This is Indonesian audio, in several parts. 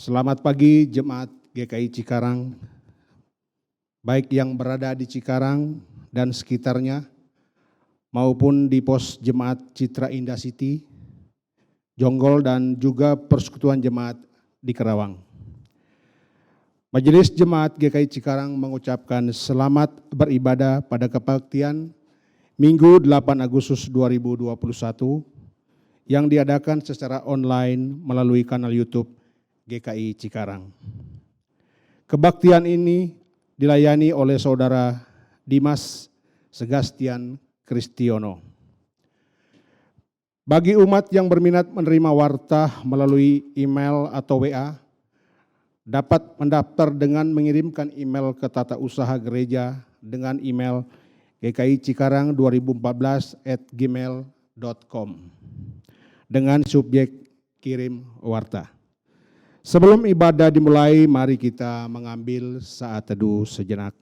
Selamat pagi Jemaat GKI Cikarang, baik yang berada di Cikarang dan sekitarnya, maupun di pos Jemaat Citra Indah City, Jonggol, dan juga Persekutuan Jemaat di Kerawang. Majelis Jemaat GKI Cikarang mengucapkan selamat beribadah pada kebaktian Minggu 8 Agustus 2021 yang diadakan secara online melalui kanal YouTube GKI Cikarang. Kebaktian ini dilayani oleh Saudara Dimas Segastian Kristiono. Bagi umat yang berminat menerima warta melalui email atau WA, dapat mendaftar dengan mengirimkan email ke Tata Usaha Gereja dengan email gkiCikarang2014@gmail.com dengan subjek kirim warta. Sebelum ibadah dimulai, mari kita mengambil saat teduh sejenak.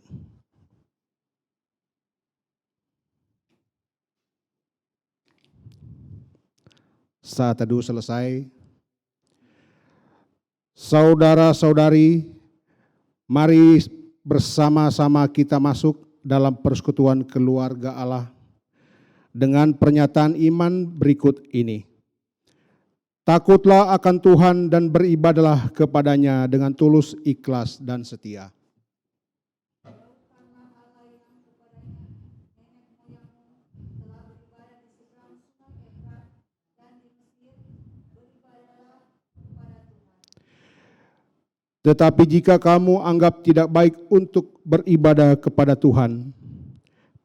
Saat teduh selesai, saudara-saudari, mari bersama-sama kita masuk dalam persekutuan keluarga Allah dengan pernyataan iman berikut ini. Takutlah akan Tuhan dan beribadahlah kepadanya dengan tulus, ikhlas, dan setia. Tetapi jika kamu anggap tidak baik untuk beribadah kepada Tuhan,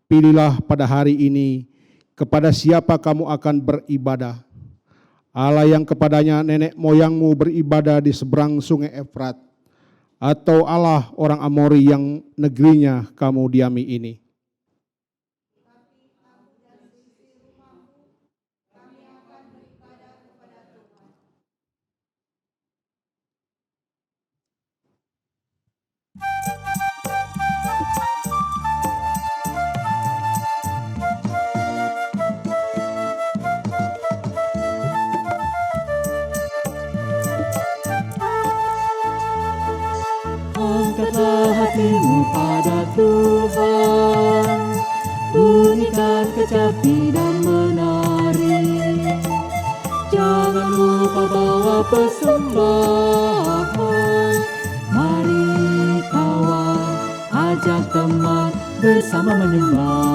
pilihlah pada hari ini kepada siapa kamu akan beribadah. Allah yang kepadanya nenek moyangmu beribadah di seberang sungai Efrat, atau Allah orang Amori yang negerinya kamu diami ini. Angkatlah hatimu pada Tuhan, bunyikan kecapi dan menari. Jangan lupa bawa persembahan. Mari kawan, ajak teman bersama menyembah.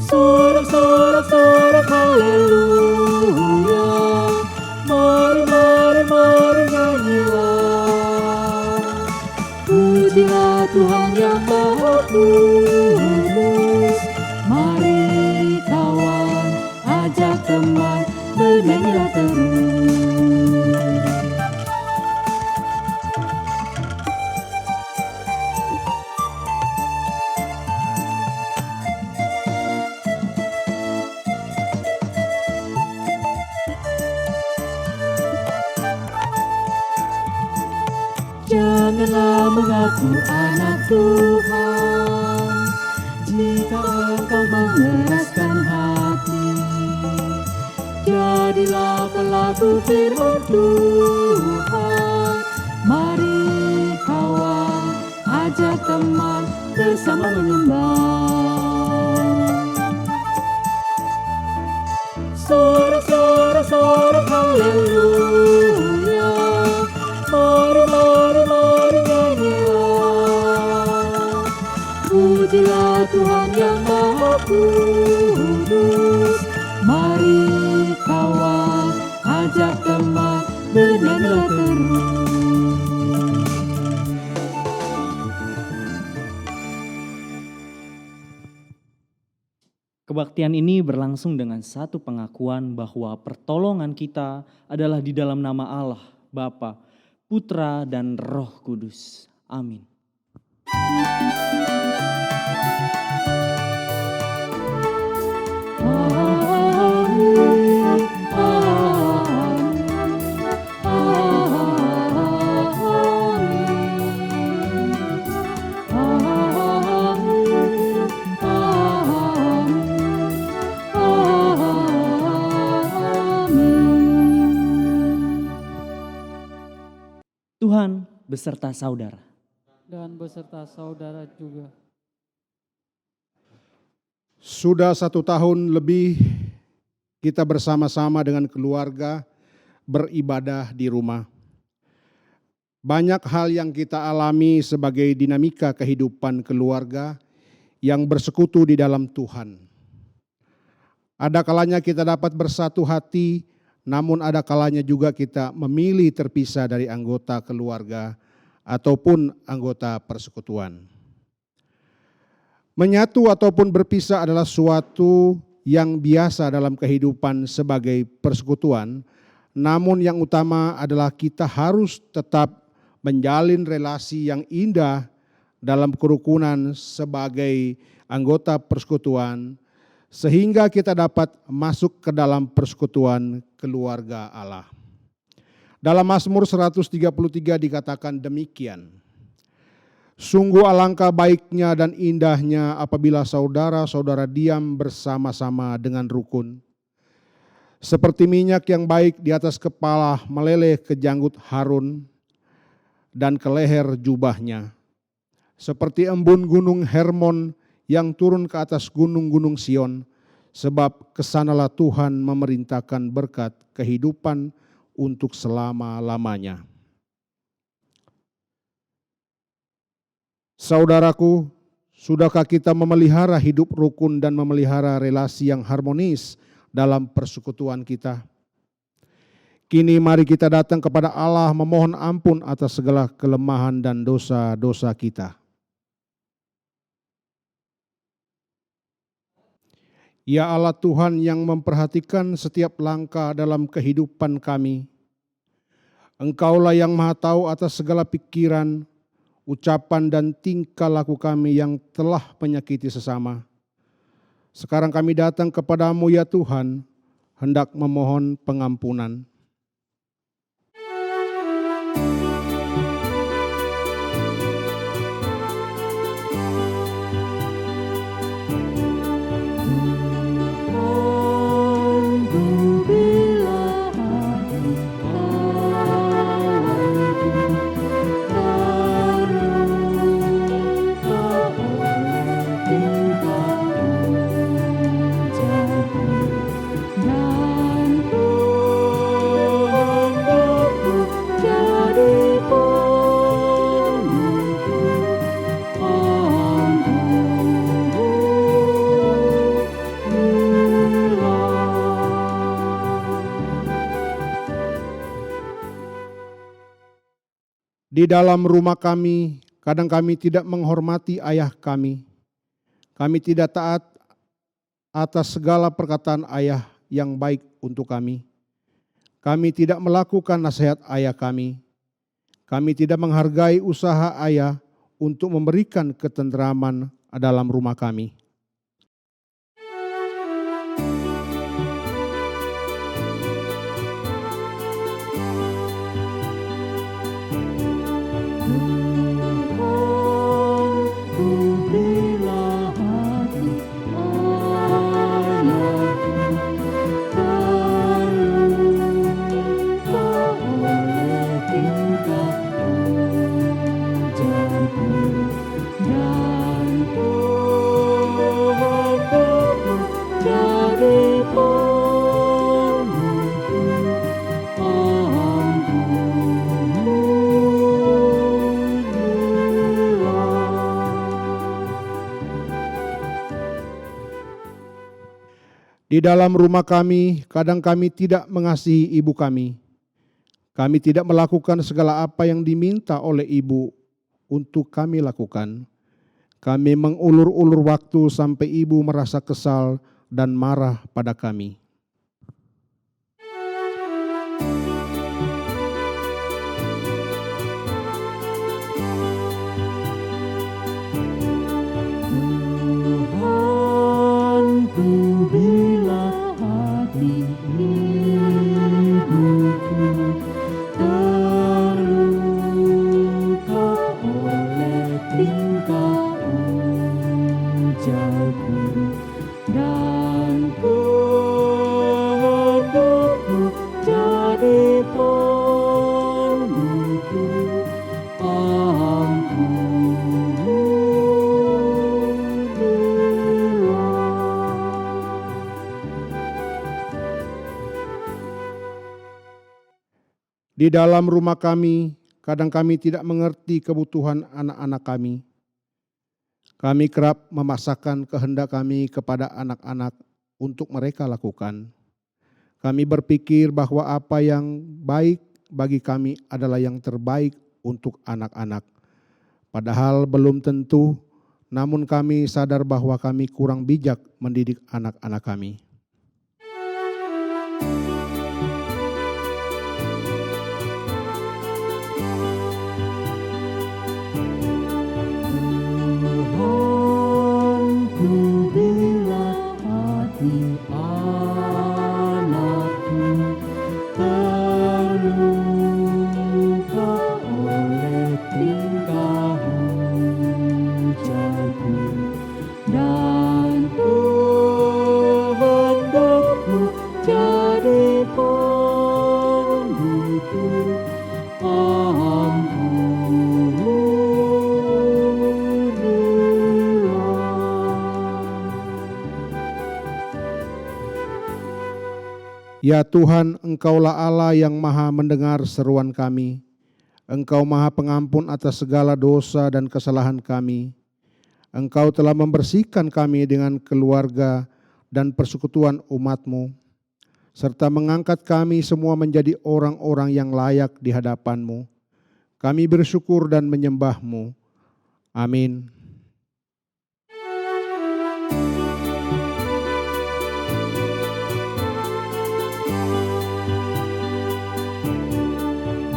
Sorak-sorak haleluya. Mari nyanyilah. Pujilah Tuhan yang Maha Kudus. Mari kawan, ajak teman, bernyanyilah terus. Janganlah mengaku anak Tuhan jika engkau mengeraskan hati. Jadilah pelaku firman Tuhan. Mari kawan, ajak teman bersama menyembah. Sorak haleluya. Mari nyanyilah. Pujilah Tuhan yang Maha Kudus. Mari kawan, ajak teman, bernyanyilah terus. Kebaktian ini berlangsung dengan satu pengakuan bahwa pertolongan kita adalah di dalam nama Allah, Bapa, Putra, dan Roh Kudus. Amin. Tuhan beserta saudara. Dan beserta saudara juga. Sudah 1 tahun lebih kita bersama-sama dengan keluarga beribadah di rumah. Banyak hal yang kita alami sebagai dinamika kehidupan keluarga yang bersekutu di dalam Tuhan. Ada kalanya kita dapat bersatu hati, namun ada kalanya juga kita memilih terpisah dari anggota keluarga ataupun anggota persekutuan. Menyatu ataupun berpisah adalah suatu yang biasa dalam kehidupan sebagai persekutuan, namun yang utama adalah kita harus tetap menjalin relasi yang indah dalam kerukunan sebagai anggota persekutuan, sehingga kita dapat masuk ke dalam persekutuan keluarga Allah. Dalam Mazmur 133 dikatakan demikian. Sungguh alangkah baiknya dan indahnya apabila saudara-saudara diam bersama-sama dengan rukun. Seperti minyak yang baik di atas kepala meleleh ke janggut Harun dan ke leher jubahnya. Seperti embun gunung Hermon yang turun ke atas gunung-gunung Sion, sebab kesanalah Tuhan memerintahkan berkat kehidupan untuk selama-lamanya. Saudaraku, sudahkah kita memelihara hidup rukun dan memelihara relasi yang harmonis dalam persekutuan kita? Kini mari kita datang kepada Allah memohon ampun atas segala kelemahan dan dosa-dosa kita. Ya Allah Tuhan yang memperhatikan setiap langkah dalam kehidupan kami. Engkaulah yang Maha Tahu atas segala pikiran, ucapan dan tingkah laku kami yang telah menyakiti sesama. Sekarang kami datang kepadamu ya Tuhan, hendak memohon pengampunan. Di dalam rumah kami, kadang kami tidak menghormati ayah kami. Kami tidak taat atas segala perkataan ayah yang baik untuk kami. Kami tidak melakukan nasihat ayah kami. Kami tidak menghargai usaha ayah untuk memberikan ketenteraman dalam rumah kami. Di dalam rumah kami, kadang kami tidak mengasihi ibu kami. Kami tidak melakukan segala apa yang diminta oleh ibu untuk kami lakukan. Kami mengulur-ulur waktu sampai ibu merasa kesal dan marah pada kami. Tuhanku, bila hati hidupku terluka oleh tingkah ujarku dan kehendakku jadi pembuku, Di dalam rumah kami, kadang kami tidak mengerti kebutuhan anak-anak kami. Kami kerap memaksakan kehendak kami kepada anak-anak untuk mereka lakukan. Kami berpikir bahwa apa yang baik bagi kami adalah yang terbaik untuk anak-anak. Padahal belum tentu, namun kami sadar bahwa kami kurang bijak mendidik anak-anak kami. Tuhanku, bila hati anakku terluka oleh tingkah ujarku dan kehendakku jadi pembuku, Ya Tuhan, Engkaulah Allah yang maha mendengar seruan kami. Engkau maha pengampun atas segala dosa dan kesalahan kami. Engkau telah membersihkan kami dengan keluarga dan persekutuan umat-Mu, serta mengangkat kami semua menjadi orang-orang yang layak di hadapan-Mu. Kami bersyukur dan menyembah-Mu. Amin.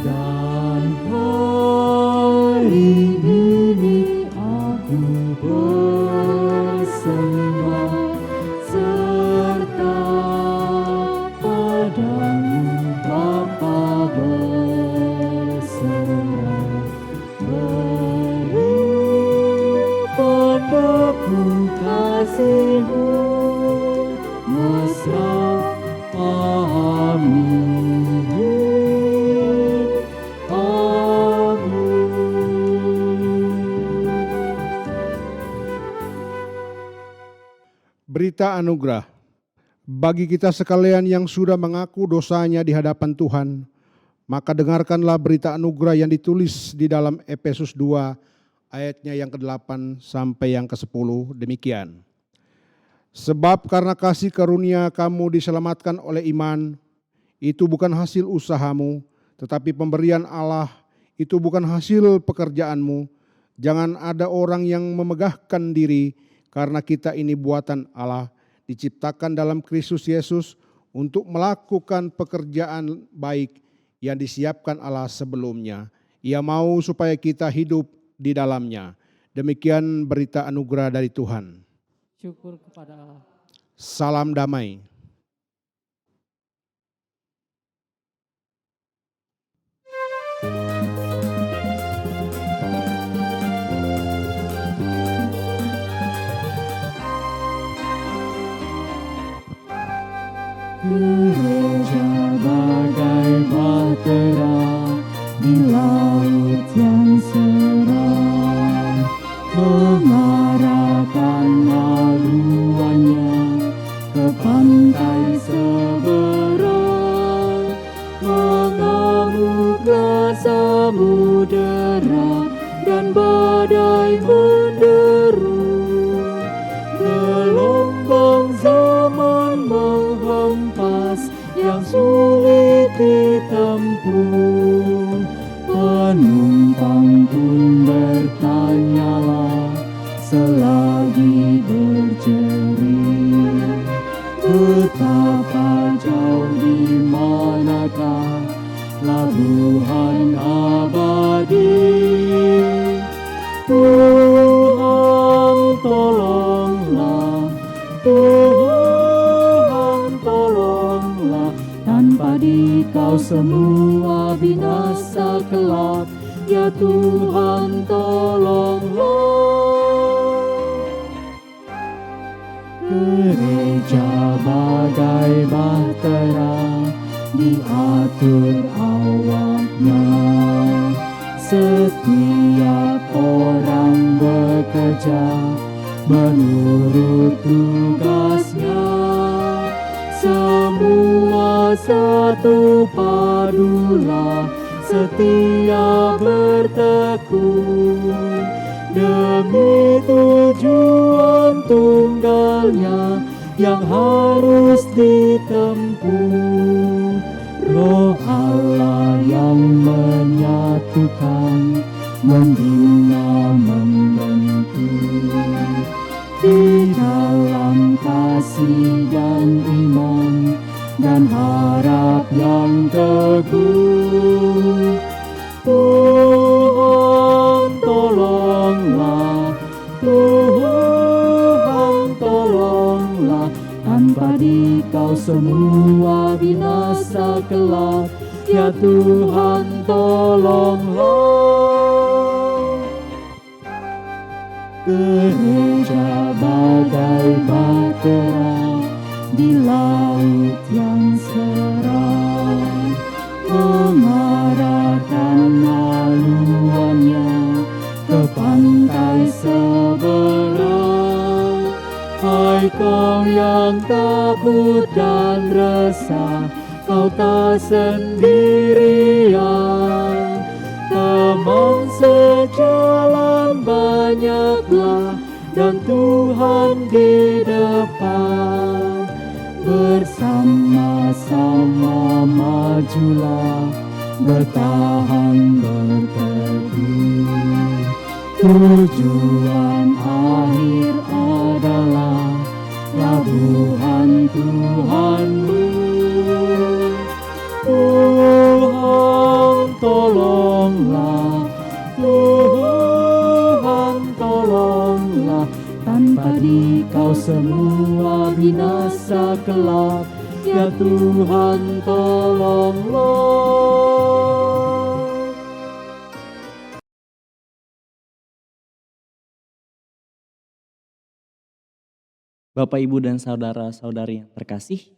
dan hari ini aku bersembah serta padamu Bapa berserah, beri padaku kasih-Mu mesra. Amin. Berita anugerah. Bagi kita sekalian yang sudah mengaku dosanya di hadapan Tuhan, maka dengarkanlah berita anugerah yang ditulis di dalam Efesus 2 ayatnya yang ke-8 sampai yang ke-10 demikian. Sebab karena kasih karunia kamu diselamatkan oleh iman, itu bukan hasil usahamu, tetapi pemberian Allah, itu bukan hasil pekerjaanmu. Jangan ada orang yang memegahkan diri, karena kita ini buatan Allah, diciptakan dalam Kristus Yesus untuk melakukan pekerjaan baik yang disiapkan Allah sebelumnya. Ia mau supaya kita hidup di dalamnya. Demikian berita anugerah dari Tuhan. Syukur kepada Allah. Salam damai. Gereja bagai bahtera di laut yang seram, mengarahkan haluannya ke pantai seberang, mengamuk rasa samudera dan badai menderu, gelombang zaman menghempas yang sulit ditempuh. Penumpang pun bertanyalah selagi berjerit, semua binasa kelak, ya Tuhan tolonglah. Gereja bagai bahtera, diatur awaknya. Setiap orang bekerja menurut tugasnya. Semua satu padulah, setia bertekun demi tujuan tunggalnya yang harus ditempuh. Roh Allah yang menyatukan, membina, membentuk di dalam kasih dan iman dan harap yang teguh. Tuhan tolonglah, Tuhan tolonglah, tanpa Dikau semua binasa kelak, ya Tuhan tolonglah. Gereja bagai bahtera di laut yang seram, mengarahkan haluannya ke pantai seberang. Hai kau yang takut dan resah, kau tak sendirian. Teman sejalan banyaklah, dan Tuhan di depan. Bersama-sama majulah, bertahan berteduh. Tujuan akhir adalah labuhan Tuhanmu. Tuhan tolonglah, Tuhan tolonglah, tanpa Dikau semua binasa kelak, ya Tuhan tolonglah. Bapak, Ibu, dan saudara-saudari yang terkasih,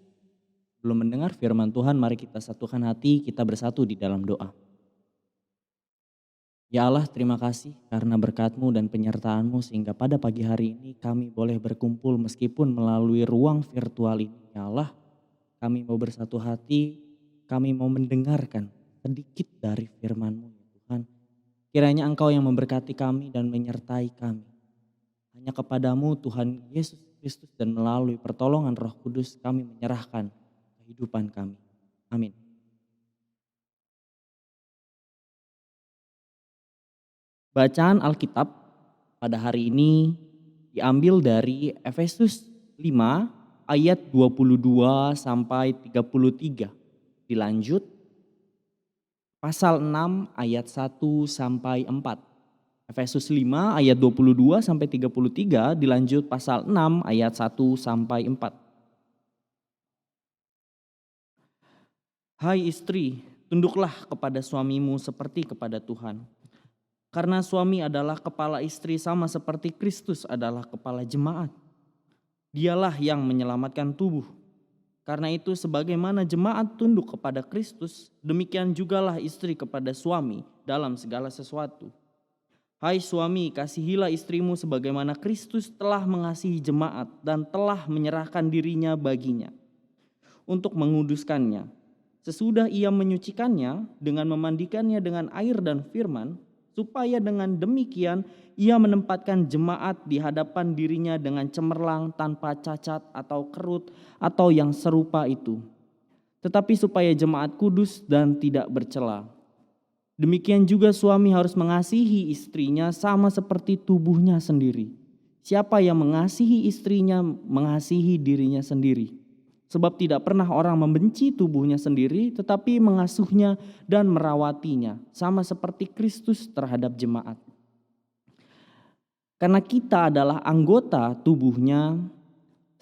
belum mendengar firman Tuhan, mari kita satukan hati, kita bersatu di dalam doa. Ya Allah, terima kasih karena berkat-Mu dan penyertaan-Mu sehingga pada pagi hari ini kami boleh berkumpul meskipun melalui ruang virtual ini. Ya Allah, kami mau bersatu hati, kami mau mendengarkan sedikit dari firman-Mu, ya Tuhan. Kiranya Engkau yang memberkati kami dan menyertai kami. Hanya kepadamu Tuhan Yesus Kristus dan melalui pertolongan Roh Kudus kami menyerahkan kehidupan kami. Amin. Bacaan Alkitab pada hari ini diambil dari Efesus 5 ayat 22 sampai 33. Dilanjut pasal 6 ayat 1 sampai 4. Efesus 5 ayat 22 sampai 33, dilanjut pasal 6 ayat 1 sampai 4. Hai istri, tunduklah kepada suamimu seperti kepada Tuhan. Karena suami adalah kepala istri sama seperti Kristus adalah kepala jemaat. Dialah yang menyelamatkan tubuh. Karena itu sebagaimana jemaat tunduk kepada Kristus, demikian jugalah istri kepada suami dalam segala sesuatu. Hai suami, kasihilah istrimu sebagaimana Kristus telah mengasihi jemaat dan telah menyerahkan dirinya baginya untuk menguduskannya. Sesudah ia menyucikannya dengan memandikannya dengan air dan firman, supaya dengan demikian ia menempatkan jemaat di hadapan dirinya dengan cemerlang tanpa cacat atau kerut atau yang serupa itu. Tetapi supaya jemaat kudus dan tidak bercela. Demikian juga suami harus mengasihi istrinya sama seperti tubuhnya sendiri. Siapa yang mengasihi istrinya mengasihi dirinya sendiri. Sebab tidak pernah orang membenci tubuhnya sendiri tetapi mengasuhnya dan merawatinya sama seperti Kristus terhadap jemaat. Karena kita adalah anggota tubuhnya,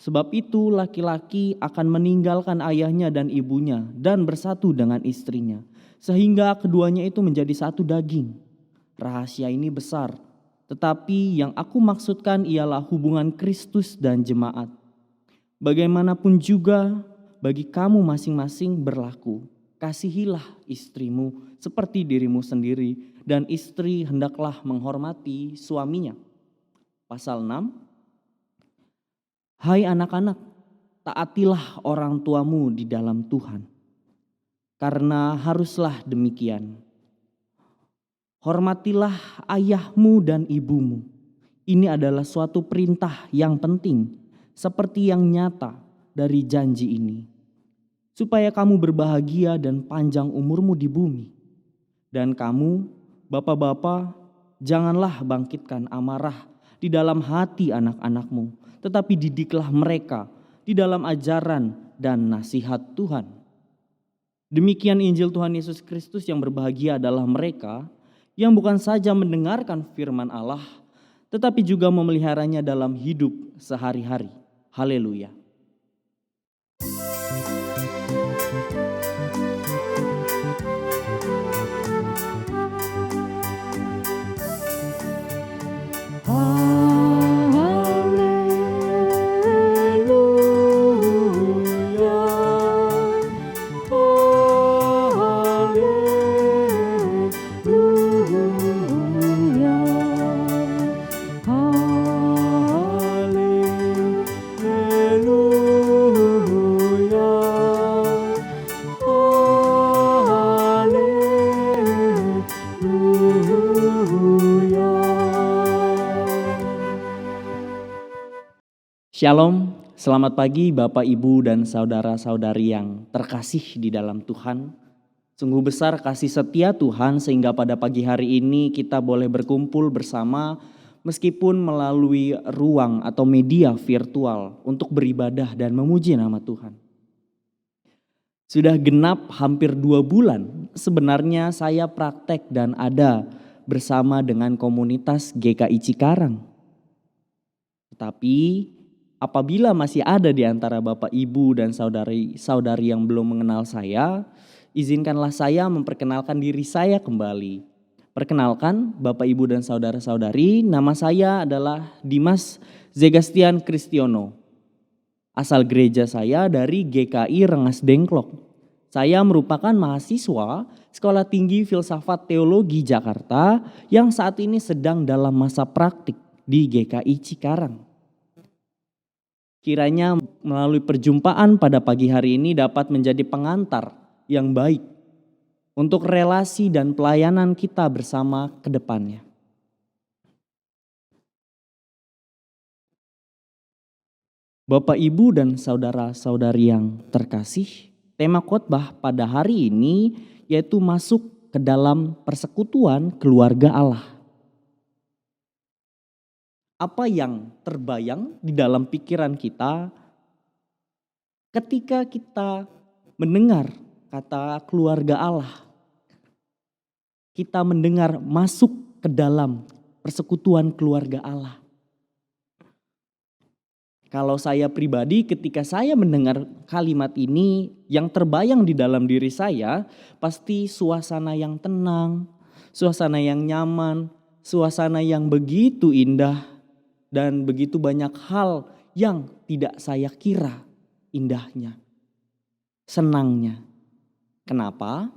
Sebab itu laki-laki akan meninggalkan ayahnya dan ibunya dan bersatu dengan istrinya, sehingga keduanya itu menjadi satu daging. Rahasia ini besar, tetapi yang aku maksudkan ialah hubungan Kristus dan jemaat. Bagaimanapun juga bagi kamu masing-masing berlaku, kasihilah istrimu seperti dirimu sendiri, dan istri hendaklah menghormati suaminya. Pasal 6, hai anak-anak, taatilah orang tuamu di dalam Tuhan, karena haruslah demikian. Hormatilah ayahmu dan ibumu. Ini adalah suatu perintah yang penting, seperti yang nyata dari janji ini, supaya kamu berbahagia dan panjang umurmu di bumi. Dan kamu, bapak-bapak, janganlah bangkitkan amarah di dalam hati anak-anakmu, tetapi didiklah mereka di dalam ajaran dan nasihat Tuhan. Demikian Injil Tuhan Yesus Kristus. Yang berbahagia adalah mereka yang bukan saja mendengarkan firman Allah, tetapi juga memeliharanya dalam hidup sehari-hari. Haleluya. Shalom, selamat pagi Bapak, Ibu, dan saudara-saudari yang terkasih di dalam Tuhan. Sungguh besar kasih setia Tuhan sehingga pada pagi hari ini kita boleh berkumpul bersama meskipun melalui ruang atau media virtual untuk beribadah dan memuji nama Tuhan. Sudah genap hampir 2 bulan sebenarnya saya praktek dan ada bersama dengan komunitas GKI Cikarang. Tetapi apabila masih ada di antara Bapak, Ibu, dan saudari-saudari yang belum mengenal saya, izinkanlah saya memperkenalkan diri saya kembali. Perkenalkan Bapak, Ibu, dan saudara-saudari, nama saya adalah Dimas Zegastian Kristiono. Asal gereja saya dari GKI Rengas Dengklok. Saya merupakan mahasiswa Sekolah Tinggi Filsafat Teologi Jakarta yang saat ini sedang dalam masa praktik di GKI Cikarang. Kiranya melalui perjumpaan pada pagi hari ini dapat menjadi pengantar yang baik untuk relasi dan pelayanan kita bersama ke depannya. Bapak, Ibu, dan saudara-saudari yang terkasih, tema khotbah pada hari ini yaitu masuk ke dalam persekutuan keluarga Allah. Apa yang terbayang di dalam pikiran kita ketika kita mendengar kata keluarga Allah? Kita mendengar masuk ke dalam persekutuan keluarga Allah. Kalau saya pribadi ketika saya mendengar kalimat ini, yang terbayang di dalam diri saya pasti suasana yang tenang, suasana yang nyaman, suasana yang begitu indah. Dan begitu banyak hal yang tidak saya kira indahnya, senangnya. Kenapa?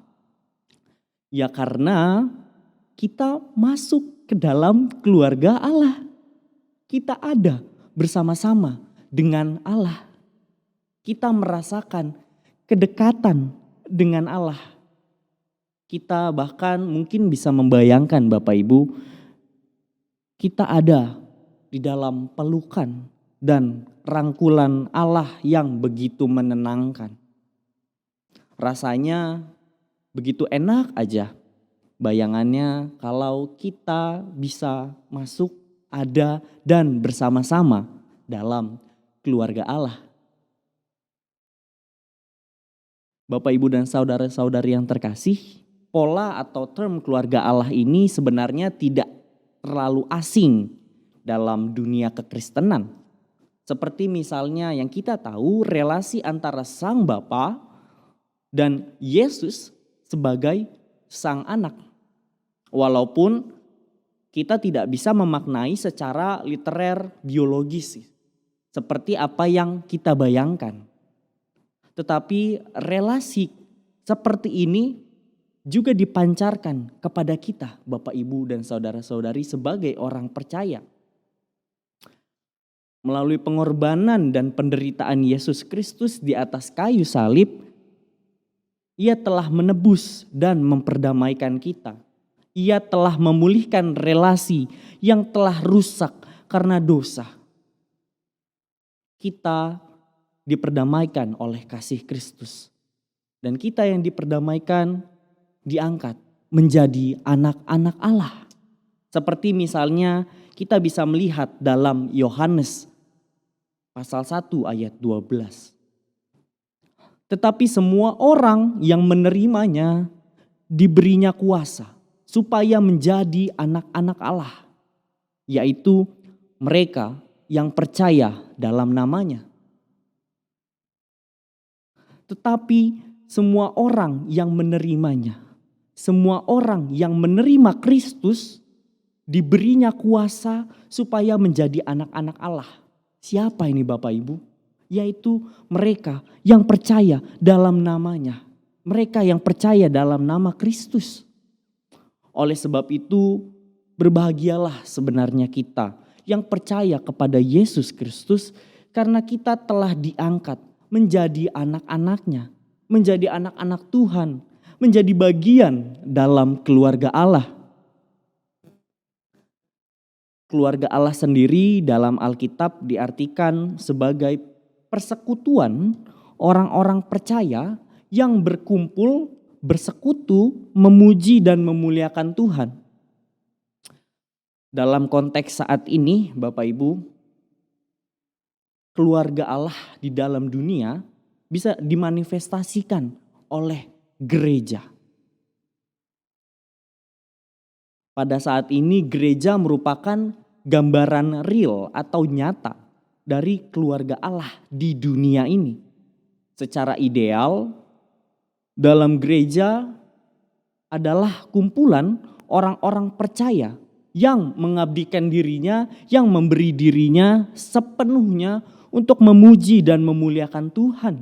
Ya karena kita masuk ke dalam keluarga Allah. Kita ada bersama-sama dengan Allah. Kita merasakan kedekatan dengan Allah. Kita bahkan mungkin bisa membayangkan Bapak, Ibu, kita ada di dalam pelukan dan rangkulan Allah yang begitu menenangkan. Rasanya begitu enak aja bayangannya kalau kita bisa masuk, ada, dan bersama-sama dalam keluarga Allah. Bapak, Ibu, dan saudara-saudari yang terkasih, pola atau term keluarga Allah ini sebenarnya tidak terlalu asing dalam dunia kekristenan. Seperti misalnya yang kita tahu relasi antara Sang Bapa dan Yesus sebagai Sang Anak. Walaupun kita tidak bisa memaknai secara literer biologis seperti apa yang kita bayangkan. Tetapi relasi seperti ini juga dipancarkan kepada kita, Bapak, Ibu, dan saudara-saudari sebagai orang percaya. Melalui pengorbanan dan penderitaan Yesus Kristus di atas kayu salib, Ia telah menebus dan memperdamaikan kita. Ia telah memulihkan relasi yang telah rusak karena dosa. Kita diperdamaikan oleh kasih Kristus. Dan kita yang diperdamaikan diangkat menjadi anak-anak Allah. Seperti misalnya kita bisa melihat dalam Yohanes pasal 1 ayat 12. Tetapi semua orang yang menerimanya diberinya kuasa supaya menjadi anak-anak Allah, yaitu mereka yang percaya dalam namanya. Tetapi semua orang yang menerimanya, semua orang yang menerima Kristus diberinya kuasa supaya menjadi anak-anak Allah. Siapa ini Bapak Ibu? Yaitu mereka yang percaya dalam namanya. Mereka yang percaya dalam nama Kristus. Oleh sebab itu berbahagialah sebenarnya kita yang percaya kepada Yesus Kristus karena kita telah diangkat menjadi anak-anaknya, menjadi anak-anak Tuhan, menjadi bagian dalam keluarga Allah. Keluarga Allah sendiri dalam Alkitab diartikan sebagai persekutuan orang-orang percaya yang berkumpul, bersekutu, memuji dan memuliakan Tuhan. Dalam konteks saat ini, Bapak Ibu, keluarga Allah di dalam dunia bisa dimanifestasikan oleh gereja. Pada saat ini gereja merupakan gambaran real atau nyata dari keluarga Allah di dunia ini. Secara ideal, dalam gereja adalah kumpulan orang-orang percaya yang mengabdikan dirinya, yang memberi dirinya sepenuhnya untuk memuji dan memuliakan Tuhan.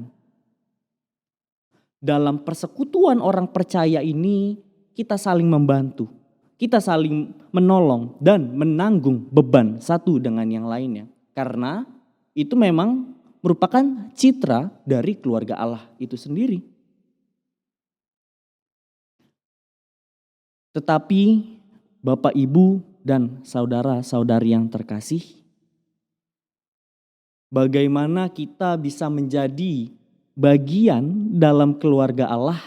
Dalam persekutuan orang percaya ini kita saling membantu. Kita saling menolong dan menanggung beban satu dengan yang lainnya. Karena itu memang merupakan citra dari keluarga Allah itu sendiri. Tetapi Bapak, Ibu, dan saudara-saudari yang terkasih, bagaimana kita bisa menjadi bagian dalam keluarga Allah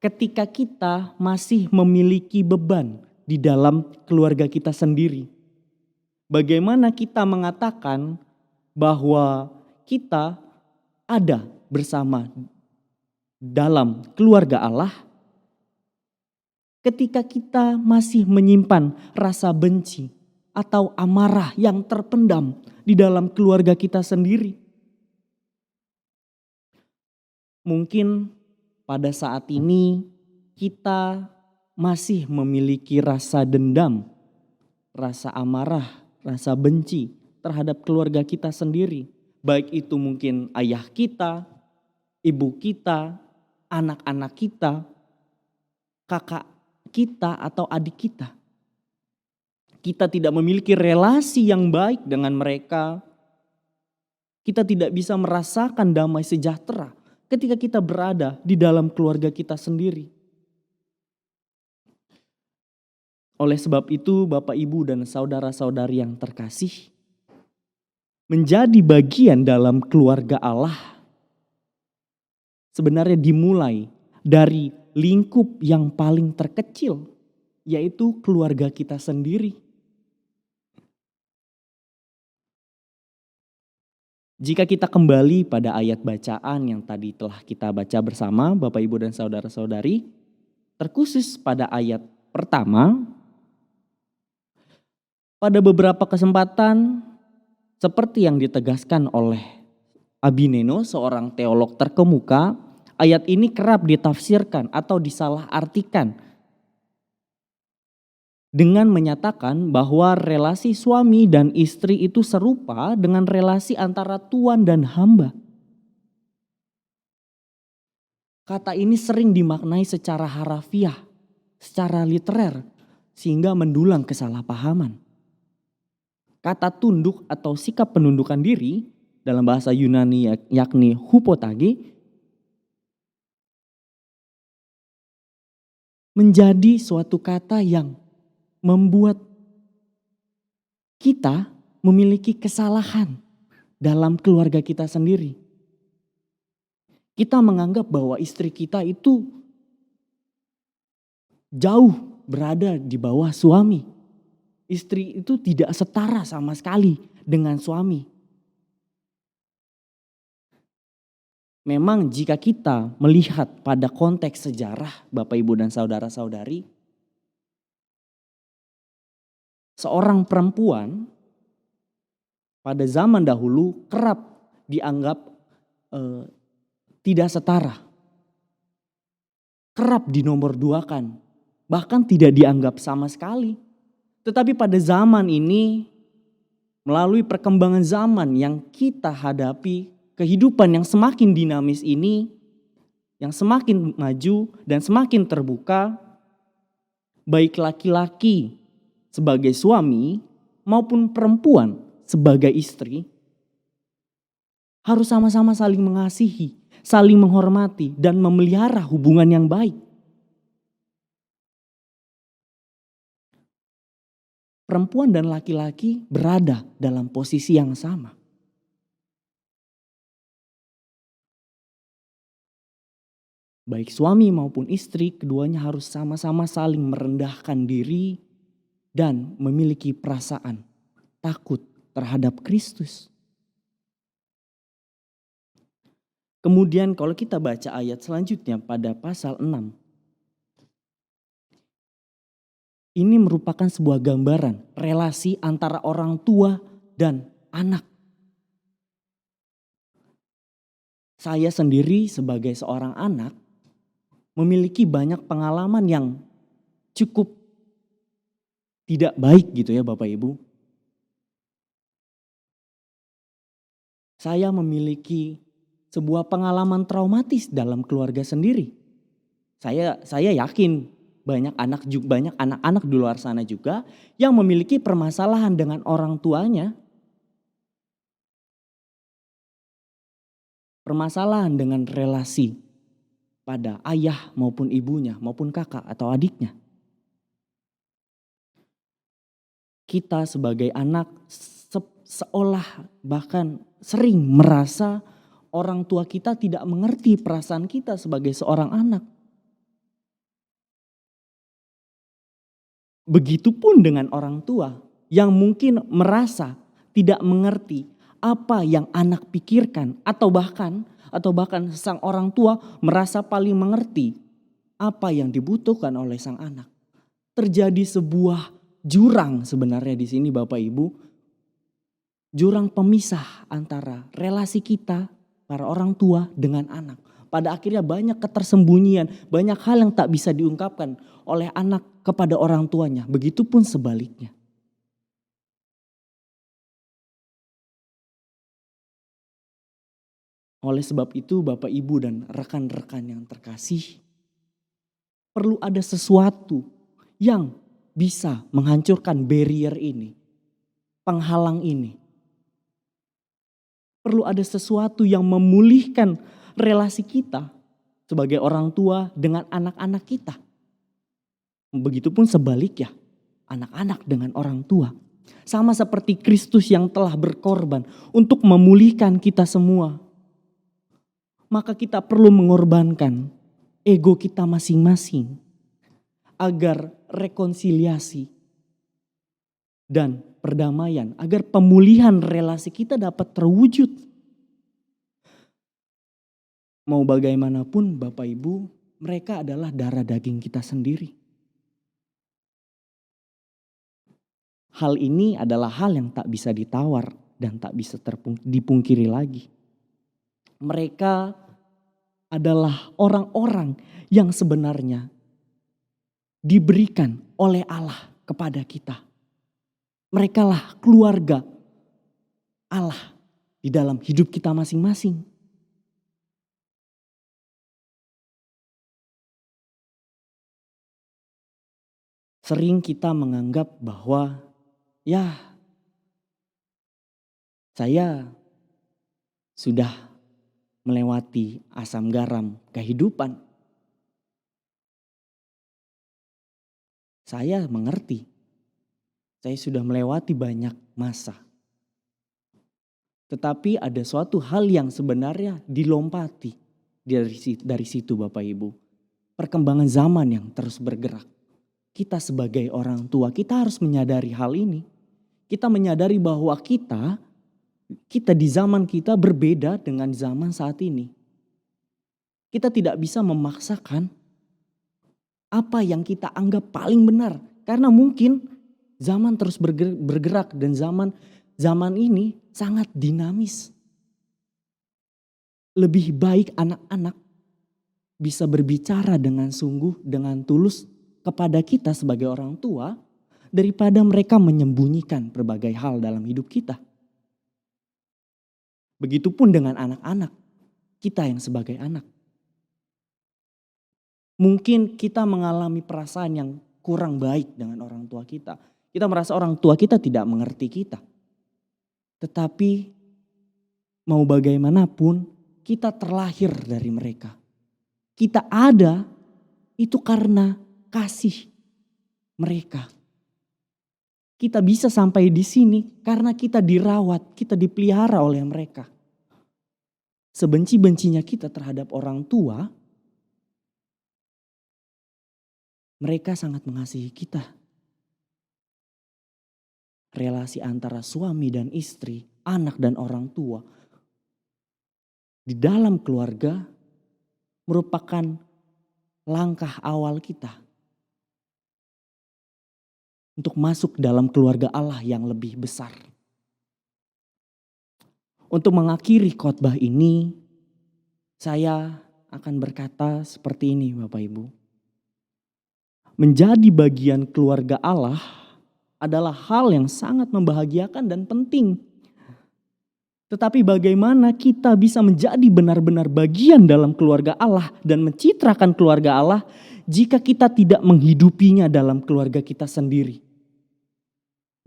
ketika kita masih memiliki beban di dalam keluarga kita sendiri? Bagaimana kita mengatakan bahwa kita ada bersama dalam keluarga Allah ketika kita masih menyimpan rasa benci atau amarah yang terpendam di dalam keluarga kita sendiri? Mungkin pada saat ini kita masih memiliki rasa dendam, rasa amarah, rasa benci terhadap keluarga kita sendiri. Baik itu mungkin ayah kita, ibu kita, anak-anak kita, kakak kita atau adik kita. Kita tidak memiliki relasi yang baik dengan mereka. Kita tidak bisa merasakan damai sejahtera ketika kita berada di dalam keluarga kita sendiri. Oleh sebab itu Bapak, Ibu, dan saudara-saudari yang terkasih, menjadi bagian dalam keluarga Allah sebenarnya dimulai dari lingkup yang paling terkecil, yaitu keluarga kita sendiri. Jika kita kembali pada ayat bacaan yang tadi telah kita baca bersama Bapak, Ibu, dan saudara-saudari, terkhusus pada ayat pertama, pada beberapa kesempatan Seperti yang ditegaskan oleh Abineno, seorang teolog terkemuka, ayat ini kerap ditafsirkan atau disalahartikan dengan menyatakan bahwa relasi suami dan istri itu serupa dengan relasi antara tuan dan hamba. Kata ini sering dimaknai secara harafiah, secara literer, sehingga mendulang kesalahpahaman. Kata tunduk atau sikap penundukan diri dalam bahasa Yunani yakni hupotage menjadi suatu kata yang membuat kita memiliki kesalahan dalam keluarga kita sendiri. Kita menganggap bahwa istri kita itu jauh berada di bawah suami. Istri itu tidak setara sama sekali dengan suami. Memang jika kita melihat pada konteks sejarah Bapak Ibu dan saudara-saudari, seorang perempuan pada zaman dahulu kerap dianggap tidak setara. Kerap dinomorduakan, bahkan tidak dianggap sama sekali. Tetapi pada zaman ini, melalui perkembangan zaman yang kita hadapi, kehidupan yang semakin dinamis ini, yang semakin maju dan semakin terbuka, baik laki-laki sebagai suami maupun perempuan sebagai istri, harus sama-sama saling mengasihi, saling menghormati dan memelihara hubungan yang baik. Perempuan dan laki-laki berada dalam posisi yang sama. Baik suami maupun istri, keduanya harus sama-sama saling merendahkan diri dan memiliki perasaan takut terhadap Kristus. Kemudian kalau kita baca ayat selanjutnya pada pasal 6. Ini merupakan sebuah gambaran relasi antara orang tua dan anak. Saya sendiri sebagai seorang anak memiliki banyak pengalaman yang cukup tidak baik gitu ya Bapak Ibu. Saya memiliki sebuah pengalaman traumatis dalam keluarga sendiri. Saya yakin banyak anak-anak di luar sana juga yang memiliki permasalahan dengan orang tuanya. Permasalahan dengan relasi pada ayah maupun ibunya maupun kakak atau adiknya. Kita sebagai anak seolah bahkan sering merasa orang tua kita tidak mengerti perasaan kita sebagai seorang anak. Begitupun dengan orang tua yang mungkin merasa tidak mengerti apa yang anak pikirkan atau bahkan sang orang tua merasa paling mengerti apa yang dibutuhkan oleh sang anak. Terjadi sebuah jurang sebenarnya di sini Bapak Ibu. Jurang pemisah antara relasi kita para orang tua dengan anak. Pada akhirnya banyak ketersembunyian, banyak hal yang tak bisa diungkapkan oleh anak kepada orang tuanya. Begitupun sebaliknya. Oleh sebab itu Bapak Ibu dan rekan-rekan yang terkasih, perlu ada sesuatu yang bisa menghancurkan barrier ini, penghalang ini. Perlu ada sesuatu yang memulihkan relasi kita sebagai orang tua dengan anak-anak kita. Begitupun sebaliknya, anak-anak dengan orang tua. Sama seperti Kristus yang telah berkorban untuk memulihkan kita semua. Maka kita perlu mengorbankan ego kita masing-masing agar rekonsiliasi dan perdamaian, agar pemulihan relasi kita dapat terwujud. Mau bagaimanapun Bapak Ibu, mereka adalah darah daging kita sendiri. Hal ini adalah hal yang tak bisa ditawar dan tak bisa dipungkiri lagi. Mereka adalah orang-orang yang sebenarnya diberikan oleh Allah kepada kita. Merekalah keluarga Allah di dalam hidup kita masing-masing. Sering kita menganggap bahwa ya saya sudah melewati asam garam kehidupan. Saya mengerti. Saya sudah melewati banyak masa. Tetapi ada suatu hal yang sebenarnya dilompati dari situ Bapak Ibu. Perkembangan zaman yang terus bergerak. Kita sebagai orang tua, kita harus menyadari hal ini. Kita menyadari bahwa kita di zaman kita berbeda dengan zaman saat ini. Kita tidak bisa memaksakan apa yang kita anggap paling benar. Karena mungkin zaman terus bergerak dan zaman ini sangat dinamis. Lebih baik anak-anak bisa berbicara dengan sungguh, dengan tulus kepada kita sebagai orang tua daripada mereka menyembunyikan berbagai hal dalam hidup kita. Begitupun dengan anak-anak, kita yang sebagai anak. Mungkin kita mengalami perasaan yang kurang baik dengan orang tua kita. Kita merasa orang tua kita tidak mengerti kita. Tetapi mau bagaimanapun kita terlahir dari mereka. Kita ada itu karena kasih mereka. Kita bisa sampai di sini karena kita dirawat, kita dipelihara oleh mereka. Sebenci-bencinya kita terhadap orang tua, mereka sangat mengasihi kita. Relasi antara suami dan istri, anak dan orang tua, di dalam keluarga merupakan langkah awal kita untuk masuk dalam keluarga Allah yang lebih besar. Untuk mengakhiri khotbah ini, saya akan berkata seperti ini Bapak Ibu. Menjadi bagian keluarga Allah adalah hal yang sangat membahagiakan dan penting. Tetapi bagaimana kita bisa menjadi benar-benar bagian dalam keluarga Allah dan mencitrakan keluarga Allah jika kita tidak menghidupinya dalam keluarga kita sendiri.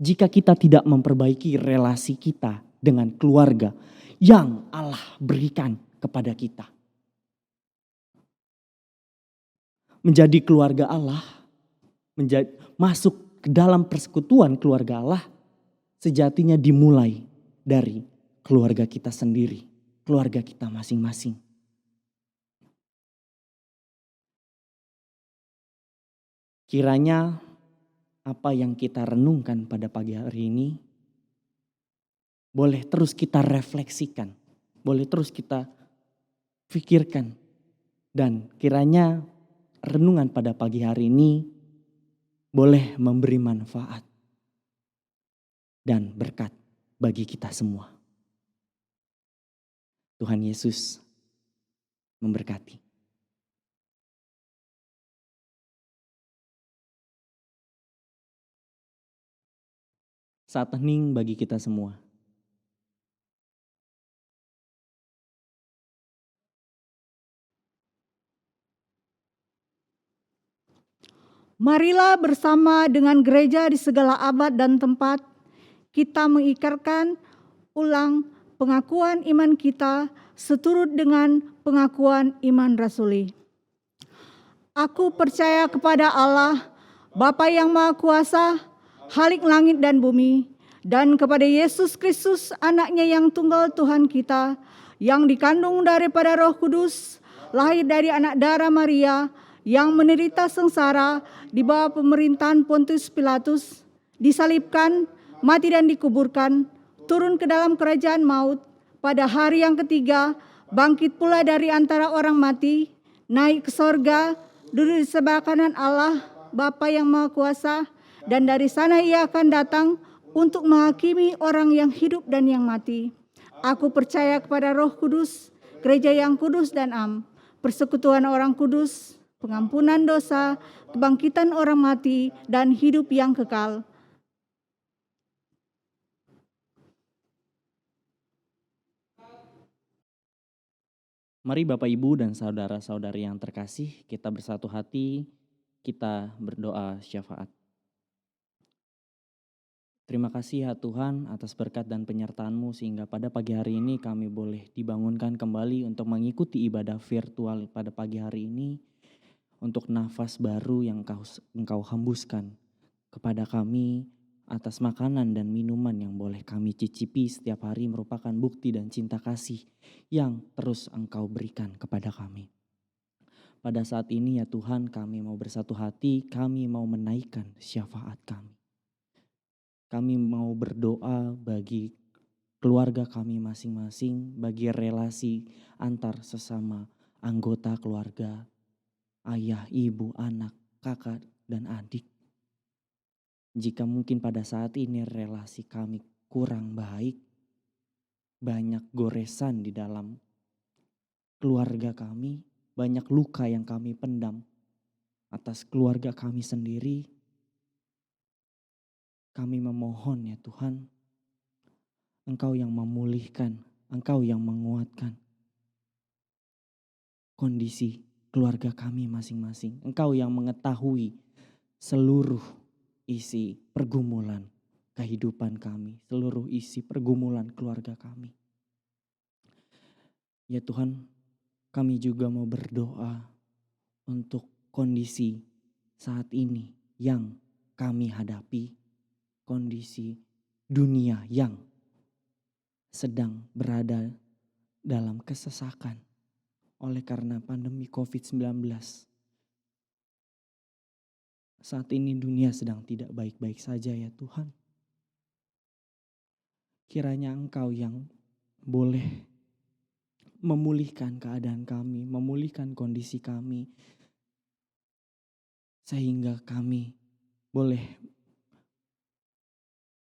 Jika kita tidak memperbaiki relasi kita dengan keluarga yang Allah berikan kepada kita. Menjadi keluarga Allah, masuk ke dalam persekutuan keluarga Allah sejatinya dimulai dari keluarga kita sendiri, keluarga kita masing-masing. Kiranya apa yang kita renungkan pada pagi hari ini boleh terus kita refleksikan, boleh terus kita pikirkan, dan kiranya renungan pada pagi hari ini boleh memberi manfaat dan berkat bagi kita semua. Tuhan Yesus memberkati. Saat hening bagi kita semua. Marilah bersama dengan gereja di segala abad dan tempat, kita mengikrarkan ulang pengakuan iman kita seturut dengan pengakuan iman rasuli. Aku percaya kepada Allah, Bapa yang Maha Kuasa, Khalik langit dan bumi, dan kepada Yesus Kristus anaknya yang tunggal Tuhan kita, yang dikandung daripada Roh Kudus, lahir dari anak darah Maria, yang menderita sengsara di bawah pemerintahan Pontius Pilatus, disalibkan, mati dan dikuburkan, turun ke dalam kerajaan maut, pada hari yang ketiga bangkit pula dari antara orang mati, naik ke sorga, duduk di sebelah kanan Allah, Bapa yang Maha Kuasa, dan dari sana ia akan datang untuk menghakimi orang yang hidup dan yang mati. Aku percaya kepada Roh Kudus, gereja yang kudus dan am, persekutuan orang kudus, pengampunan dosa, kebangkitan orang mati, dan hidup yang kekal. Mari Bapak Ibu dan saudara-saudari yang terkasih, kita bersatu hati, kita berdoa syafaat. Terima kasih ya Tuhan atas berkat dan penyertaan-Mu sehingga pada pagi hari ini kami boleh dibangunkan kembali untuk mengikuti ibadah virtual pada pagi hari ini, untuk nafas baru yang Engkau hembuskan kepada kami atas makanan dan minuman yang boleh kami cicipi setiap hari merupakan bukti dan cinta kasih yang terus Engkau berikan kepada kami. Pada saat ini ya Tuhan, kami mau bersatu hati, kami mau menaikkan syafaat kami. Kami mau berdoa bagi keluarga kami masing-masing, bagi relasi antar sesama anggota keluarga, ayah, ibu, anak, kakak, dan adik. Jika mungkin pada saat ini relasi kami kurang baik, banyak goresan di dalam keluarga kami, banyak luka yang kami pendam atas keluarga kami sendiri, kami memohon ya Tuhan, Engkau yang memulihkan, Engkau yang menguatkan kondisi keluarga kami masing-masing. Engkau yang mengetahui seluruh isi pergumulan kehidupan kami, seluruh isi pergumulan keluarga kami. Ya Tuhan, kami juga mau berdoa untuk kondisi saat ini yang kami hadapi, kondisi dunia yang sedang berada dalam kesesakan oleh karena pandemi COVID-19. Saat ini dunia sedang tidak baik-baik saja ya Tuhan. Kiranya Engkau yang boleh memulihkan keadaan kami, memulihkan kondisi kami, sehingga kami boleh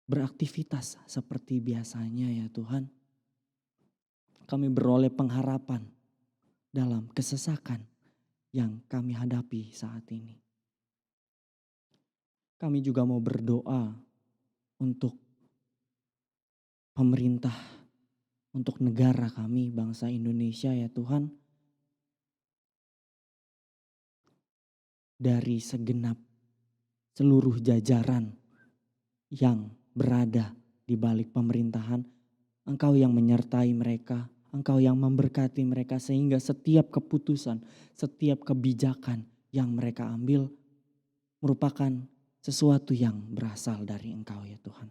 beraktivitas seperti biasanya ya Tuhan. Kami beroleh pengharapan dalam kesesakan yang kami hadapi saat ini. Kami juga mau berdoa untuk pemerintah, untuk negara kami, bangsa Indonesia ya Tuhan. Dari segenap seluruh jajaran yang berada di balik pemerintahan, Engkau yang menyertai mereka, Engkau yang memberkati mereka sehingga setiap keputusan, setiap kebijakan yang mereka ambil merupakan sesuatu yang berasal dari Engkau ya Tuhan.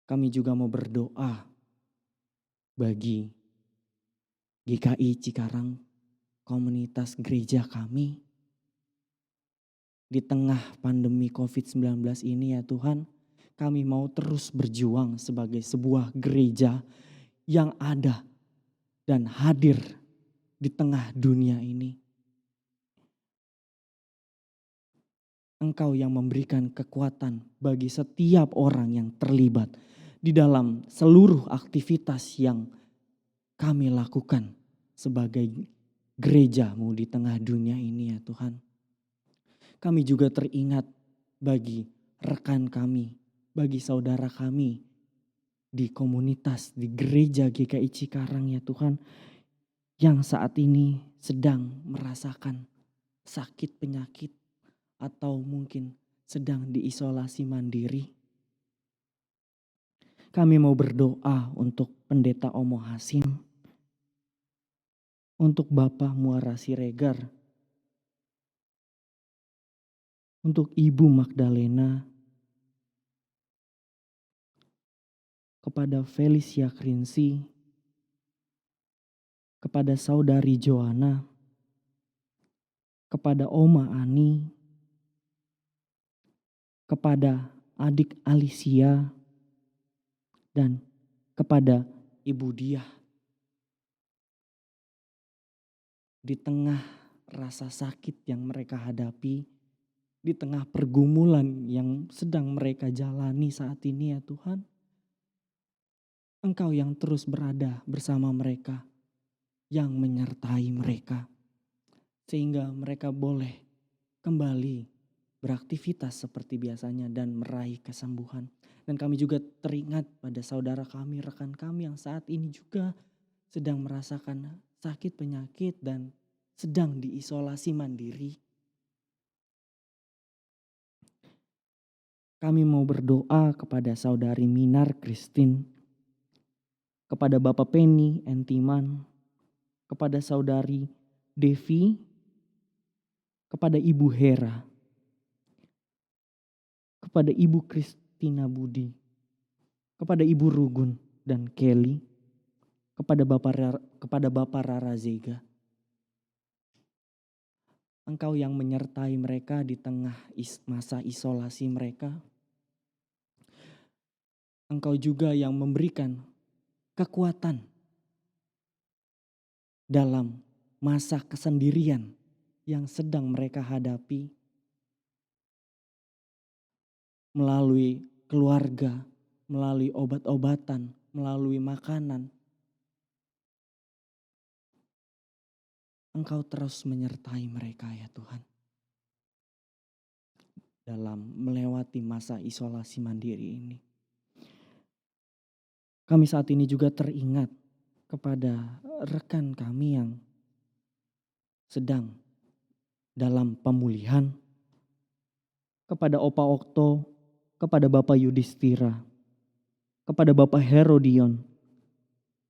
Kami juga mau berdoa bagi GKI Cikarang, komunitas gereja kami. Di tengah pandemi COVID-19 ini ya Tuhan, kami mau terus berjuang sebagai sebuah gereja yang ada dan hadir di tengah dunia ini. Engkau yang memberikan kekuatan bagi setiap orang yang terlibat di dalam seluruh aktivitas yang kami lakukan sebagai gereja-Mu di tengah dunia ini ya Tuhan. Kami juga teringat bagi rekan kami, bagi saudara kami di komunitas, di gereja GKI Cikarang ya Tuhan, yang saat ini sedang merasakan sakit penyakit atau mungkin sedang diisolasi mandiri. Kami mau berdoa untuk Pendeta Omo Hasim, untuk Bapak Muara Siregar, untuk Ibu Magdalena, kepada Felicia Krinsi, kepada Saudari Joanna, kepada Oma Ani, kepada adik Alicia, dan kepada Ibu Diah. Di tengah rasa sakit yang mereka hadapi, di tengah pergumulan yang sedang mereka jalani saat ini ya Tuhan. Engkau yang terus berada bersama mereka, yang menyertai mereka. Sehingga mereka boleh kembali beraktivitas seperti biasanya dan meraih kesembuhan. Dan kami juga teringat pada saudara kami, rekan kami yang saat ini juga sedang merasakan sakit penyakit dan sedang diisolasi mandiri. Kami mau berdoa kepada saudari Minar Christine, kepada Bapak Penny Entiman, kepada saudari Devi, kepada Ibu Hera, kepada Ibu Kristina Budi, kepada Ibu Rugun dan Kelly, kepada Bapak Rara Zega. Engkau yang menyertai mereka di tengah masa isolasi mereka. Engkau juga yang memberikan kekuatan dalam masa kesendirian yang sedang mereka hadapi melalui keluarga, melalui obat-obatan, melalui makanan. Engkau terus menyertai mereka ya Tuhan. Dalam melewati masa isolasi mandiri ini. Kami saat ini juga teringat kepada rekan kami yang sedang dalam pemulihan. Kepada Opa Okto, kepada Bapak Yudhistira, kepada Bapak Herodion,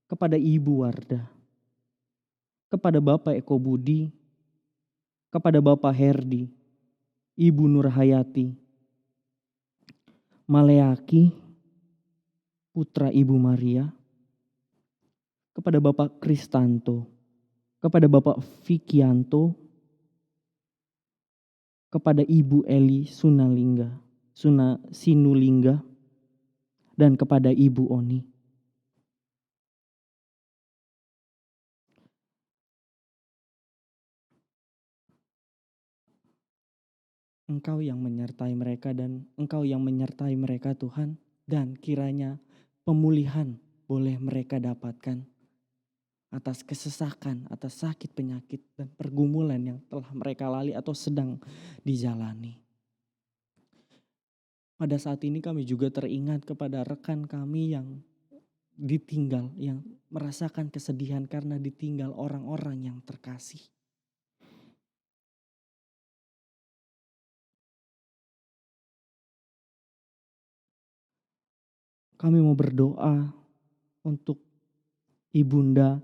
kepada Ibu Wardah, kepada Bapak Eko Budi, kepada Bapak Herdi, Ibu Nurhayati, Maleaki, putra Ibu Maria, kepada Bapak Kristanto, kepada Bapak Vikianto, kepada Ibu Eli Sinulingga, dan kepada Ibu Oni. Engkau yang menyertai mereka dan Engkau yang menyertai mereka Tuhan. Dan kiranya pemulihan boleh mereka dapatkan atas kesesakan, atas sakit penyakit dan pergumulan yang telah mereka lalui atau sedang dijalani. Pada saat ini kami juga teringat kepada rekan kami yang ditinggal, yang merasakan kesedihan karena ditinggal orang-orang yang terkasih. Kami mau berdoa untuk Ibunda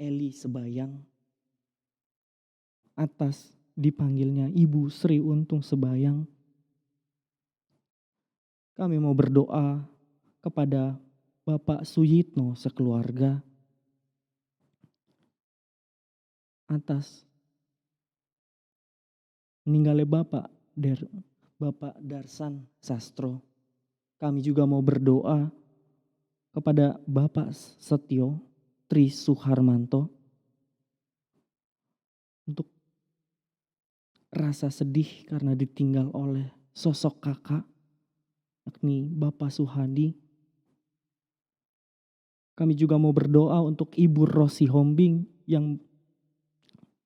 Eli Sebayang atas dipanggilnya Ibu Sri Untung Sebayang. Kami mau berdoa kepada Bapak Suyitno sekeluarga atas meninggalnya Bapak Darsan Sastro. Kami juga mau berdoa kepada Bapak Setio Tri Suharmanto untuk rasa sedih karena ditinggal oleh sosok kakak, yakni Bapak Suhadi. Kami juga mau berdoa untuk Ibu Rosi Hombing yang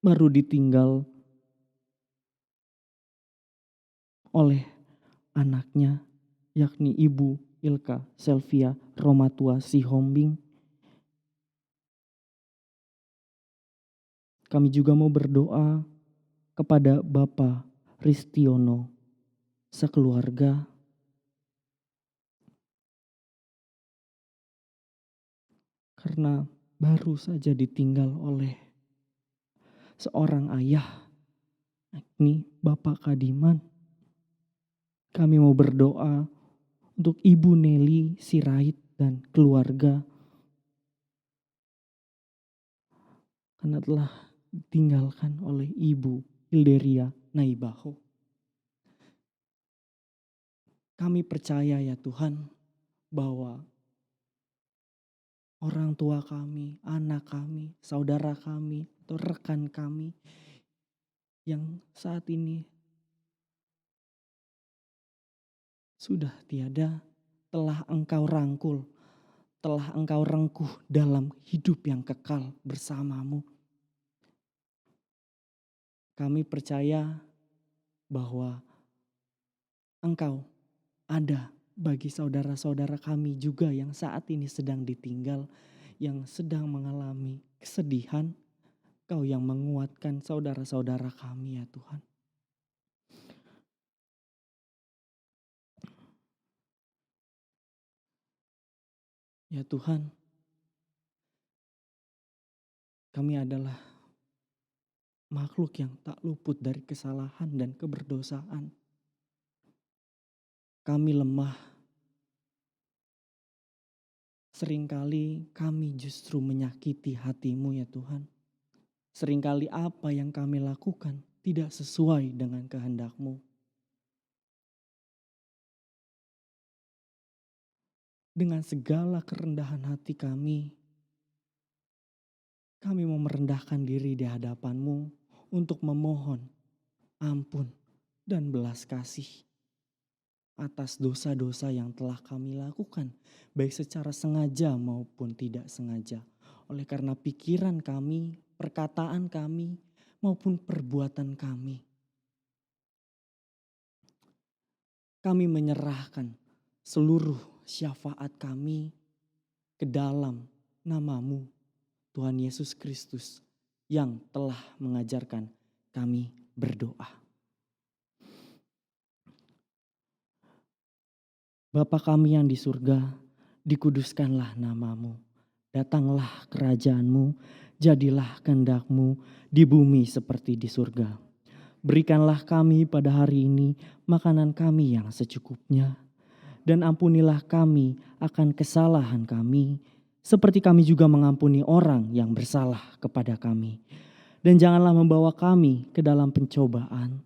baru ditinggal oleh anaknya, yakni Ibu Ilka Selvia Romatua Sihombing. Kami juga mau berdoa kepada Bapak Ristiono sekeluarga. Karena baru saja ditinggal oleh seorang ayah, yakni Bapak Kadiman. Kami mau berdoa untuk Ibu Nelly Sirait dan keluarga. Karena telah ditinggalkan oleh Ibu Hilderia Naibaho. Kami percaya ya Tuhan bahwa orang tua kami, anak kami, saudara kami, atau rekan kami yang saat ini sudah tiada, telah Engkau rangkul, telah Engkau rengkuh dalam hidup yang kekal bersama-Mu. Kami percaya bahwa Engkau ada bagi saudara-saudara kami juga yang saat ini sedang ditinggal, yang sedang mengalami kesedihan. Kau yang menguatkan saudara-saudara kami ya Tuhan. Ya Tuhan, kami adalah makhluk yang tak luput dari kesalahan dan keberdosaan. Kami lemah. Seringkali kami justru menyakiti hati-Mu ya Tuhan. Seringkali apa yang kami lakukan tidak sesuai dengan kehendak-Mu. Dengan segala kerendahan hati kami mau merendahkan diri di hadapan-Mu untuk memohon ampun dan belas kasih atas dosa-dosa yang telah kami lakukan, baik secara sengaja maupun tidak sengaja. Oleh karena pikiran kami, perkataan kami, maupun perbuatan kami. Kami menyerahkan seluruh syafaat kami ke dalam nama-Mu, Tuhan Yesus Kristus, yang telah mengajarkan kami berdoa. Bapa kami yang di surga, dikuduskanlah nama-Mu. Datanglah kerajaan-Mu, jadilah kehendak-Mu di bumi seperti di surga. Berikanlah kami pada hari ini makanan kami yang secukupnya. Dan ampunilah kami akan kesalahan kami, seperti kami juga mengampuni orang yang bersalah kepada kami. Dan janganlah membawa kami ke dalam pencobaan,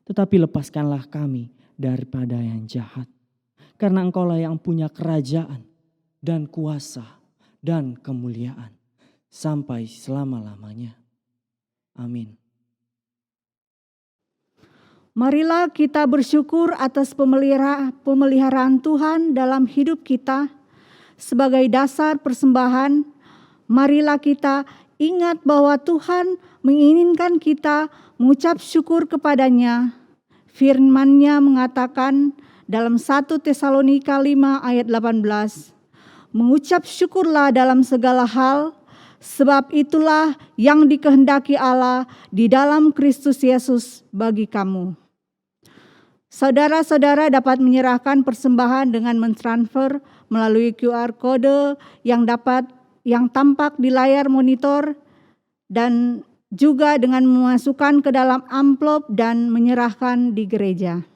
tetapi lepaskanlah kami daripada yang jahat. Karena Engkaulah yang punya kerajaan dan kuasa dan kemuliaan sampai selama-lamanya. Amin. Marilah kita bersyukur atas pemeliharaan Tuhan dalam hidup kita. Sebagai dasar persembahan, marilah kita ingat bahwa Tuhan menginginkan kita mengucap syukur kepada-Nya. Firman-Nya mengatakan dalam 1 Tesalonika 5 ayat 18, mengucap syukurlah dalam segala hal, sebab itulah yang dikehendaki Allah di dalam Kristus Yesus bagi kamu. Saudara-saudara dapat menyerahkan persembahan dengan mentransfer melalui QR Code yang tampak di layar monitor dan juga dengan memasukkan ke dalam amplop dan menyerahkan di gereja.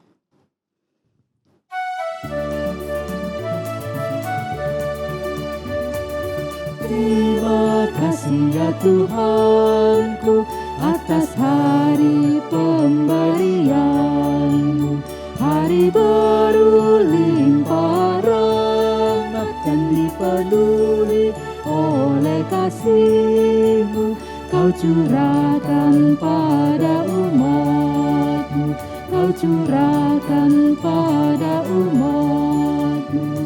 Terima kasih ya Tuhanku atas hari pemberian-Mu, hari baru limpah rahmat dan dipenuhi oleh kasih-Mu. Kau curahkan pada umat-Mu, Kau curahkan pada umat-Mu.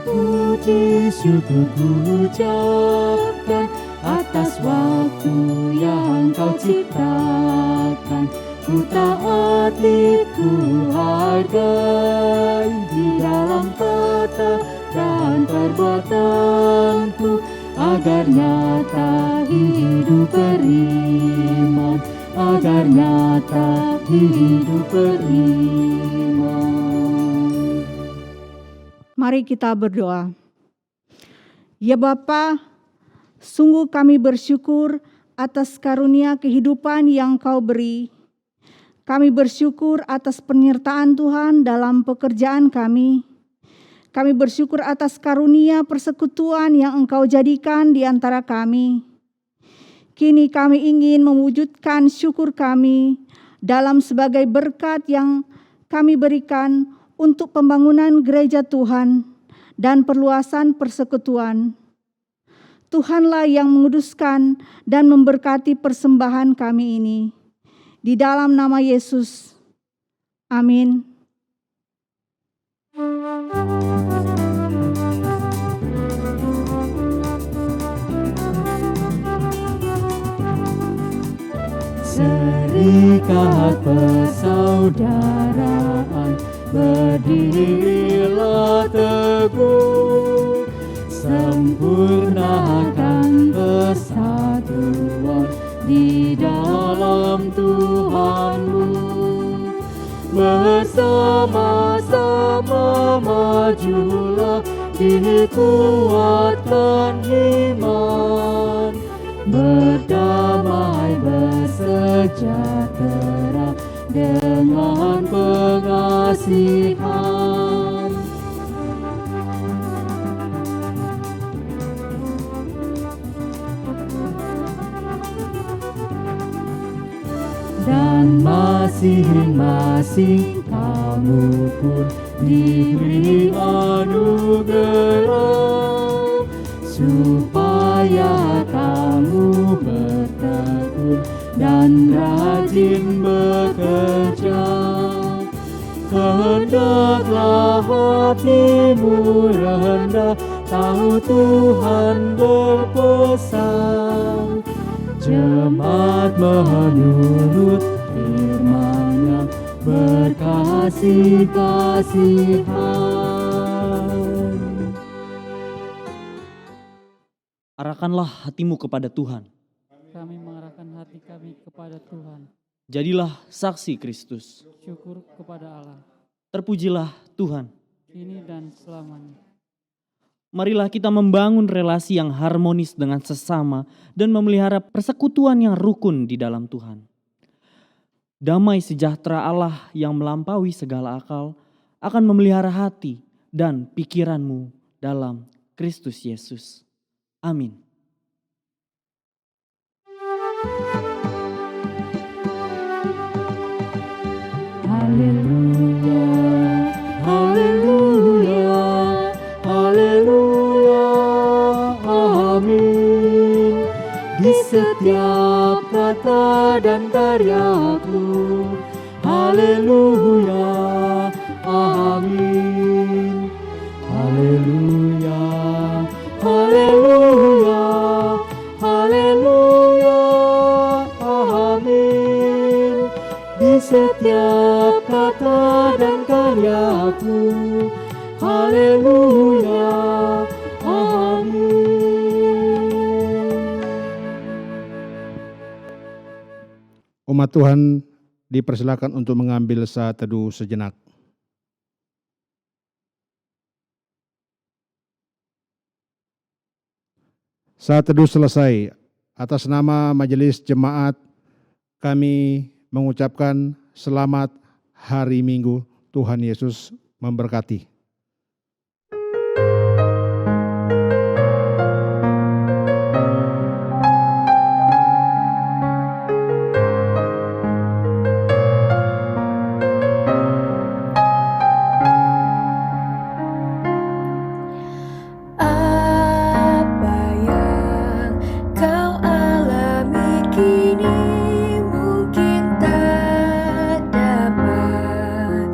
Puji syukur ku ucapkan atas waktu yang Kau ciptakan. Ku taati, ku hargai di dalam kata dan perbuatanku, agar nyata hidup beriman, agar nyata hidup beriman. Mari kita berdoa. Ya Bapa, sungguh kami bersyukur atas karunia kehidupan yang Kau beri. Kami bersyukur atas penyertaan Tuhan dalam pekerjaan kami. Kami bersyukur atas karunia persekutuan yang Engkau jadikan di antara kami. Kini kami ingin mewujudkan syukur kami dalam sebagai berkat yang kami berikan untuk pembangunan gereja Tuhan dan perluasan persekutuan. Tuhanlah yang menguduskan dan memberkati persembahan kami ini. Di dalam nama Yesus. Amin. Serikat persaudaraan, berdirilah teguh, sempurnakan persatuan di dalam Tuhanmu. Bersama-sama majulah, dikuatkan iman, berdamai bersejahtera dengan pengasihan. Dan masing-masing kamu pun diberi anugerah, supaya kamu bertekun dan rajin bekerja. Hendaklah hatimu rendah, tahu Tuhan berpesan, jemaat menurut firman-Nya berkasih-kasihan. Arahkanlah hatimu kepada Tuhan. Kami mengarahkan hati kami kepada Tuhan. Jadilah saksi Kristus. Syukur kepada Allah, Terpujilah Tuhan. kini dan selamanya. Marilah kita membangun relasi yang harmonis dengan sesama dan memelihara persekutuan yang rukun di dalam Tuhan. Damai sejahtera Allah yang melampaui segala akal akan memelihara hati dan pikiranmu dalam Kristus Yesus. Amin. Haleluya, haleluya, haleluya, amin. Di setiap kata dan karyaku, haleluya, amin. Haleluya, haleluya, haleluya, amin. Di setiap kata dan karyaku, haleluya, amin. Umat Tuhan dipersilakan untuk mengambil saat teduh sejenak. Saat teduh selesai, atas nama Majelis Jemaat kami mengucapkan selamat hari Minggu. Tuhan Yesus memberkati. Apa yang kau alami kini mungkin tak dapat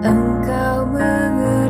engkau mengerti.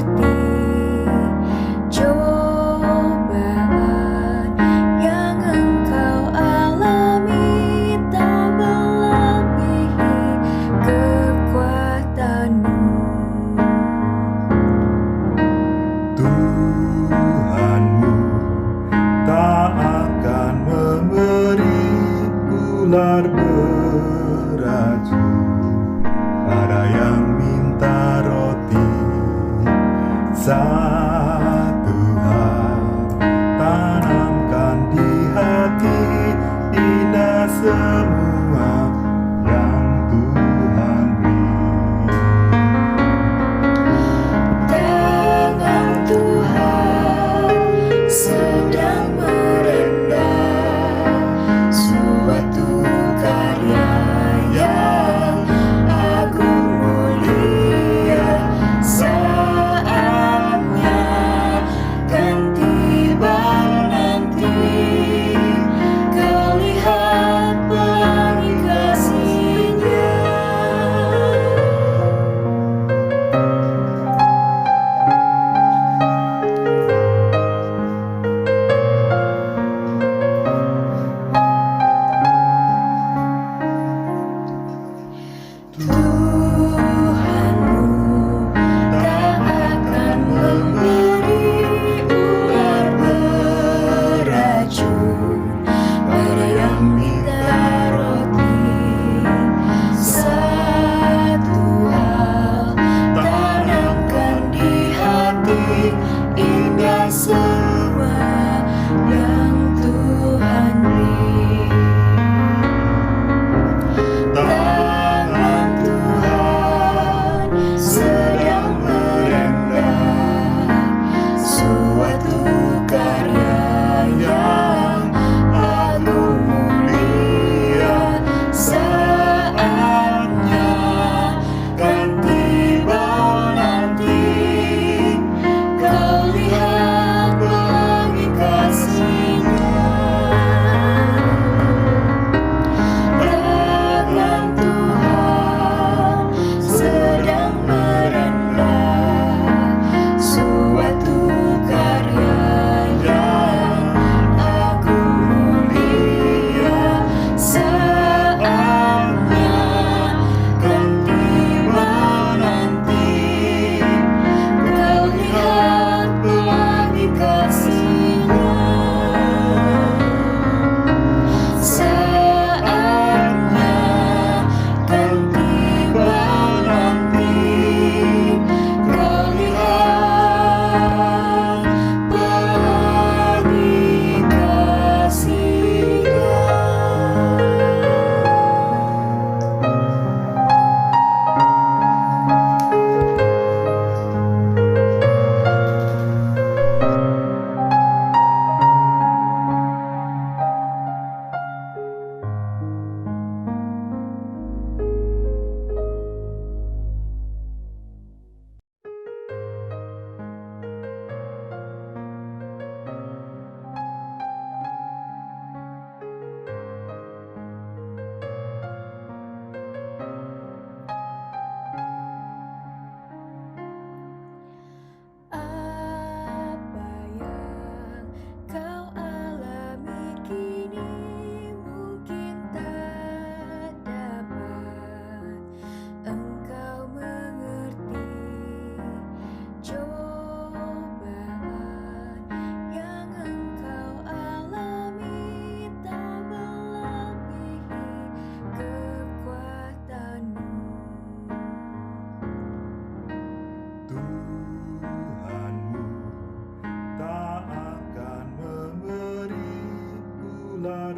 ular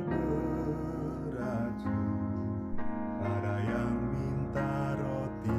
beracun, ada yang minta roti.